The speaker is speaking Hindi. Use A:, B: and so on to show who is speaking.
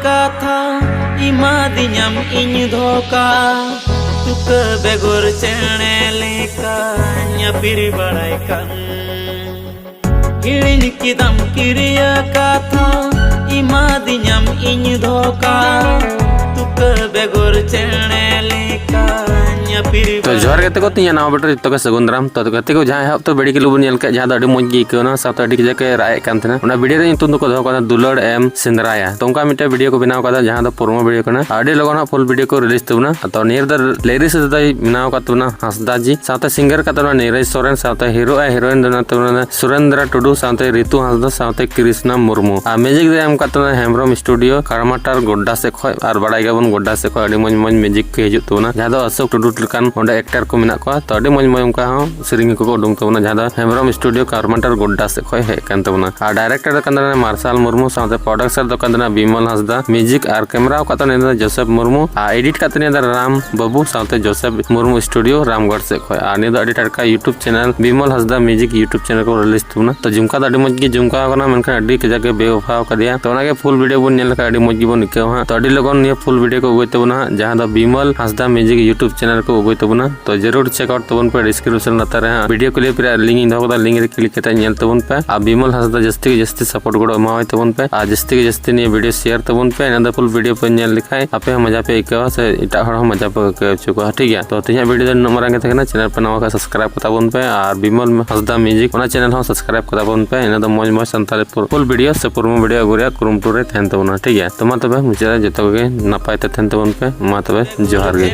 A: kata ima dinyam iny dhoka tuka begor cene leka nyapiri badai kan hirin kidam kiriya kata ima dinyam iny dhoka tuka begor cene leka तो जोहर गते को तीन नाव बटर तो सगुंदराम तो गते को जहां तो बेड़ी के लुबन नेल के जहां अडी मज गी कोना साथ अडी के राय कान थे ओना वीडियो रे तुन को दो दुलड़ एम सिंदराया तो उनका मिटे वीडियो को बनाव का जहां दो प्रोमो वीडियो कना अडी लगन फुल वीडियो को रिलीज तबना तो नियर द लेरिस दई बनाव का तबना हसदा जी साथ सिंगर का तबना नीरज सोरेन साथ हीरो हीरोइन दना तबना सुरेंद्र टुडू साथ ऋतु हांसदा साथ कृष्णा मुर्मू आ म्यूजिक दे एम का तबना हेमब्रम स्टूडियो करमाटार गोड्डा से खय आर बड़ाई गबन गोड्डा से खय अडी मज मज म्यूजिक के हिजुत तबना जहां दो अशोक टुडू लकान ओंडे एक्टर को मिना को तो अडी मज मज उनका सिरिंग को उडुंग तबना जहां दो हेमब्रम स्टूडियो करमाटार गोड्डा से खय हे कान तबना आ डायरेक्टर कंदना मार्शल मुर्मू साथ प्रोडक्शन दो कंदना बिमल हांसदा म्यूजिक आर कैमरा का तने जोसेफ मुर्मू आ एडिट का तने राम बाबू साथ जोसेफ मुर्मू स्टूडियो रामगढ़ से खय आ ने दो एडिटर का YouTube channel Bimal Hansda music YouTube channel को रिलीज तबना तो झुमका द अडी मज गी झुमका कना मनका अडी के जगह बेवफा का दिया तो ओना के फुल वीडियो बन नेल का अडी मज गी बन के हां तो अडी लगन ये फुल वीडियो को उगय तबना जहां the Bimal Hansda music YouTube channel को उगय तबना तो जरूर चेकआउट तबन पे डिस्क्रिप्शन लतारे वीडियो को लिए फिर लिंक इन दो लिंक रे क्लिक करते नेल तबन पे आ बिमल हांसदा जस्ती सपोर्ट गड़ो मावे तबन पे आ जस्ती ने वीडियो शेयर तबन पे ना फुल वीडियो पे नेल लिखाय आपे मजा पे इका से इटा हर मजा पे चुका ठीक है तो तिया वीडियो नंबर आगे तकना चैनल पे नवा का सब्सक्राइब करताबन पे और बिमल हांसदा म्यूजिक ओना चैनल हो सब्सक्राइब करताबन पे ना मज मज संताली फुल वीडियो से पुरमो वीडियो गुरिया कुरुम टूरे थेन तबना ठीक है तो मा तबे मुझे जतो के नपाय ते थेन तबन पे मा तबे जोहार गे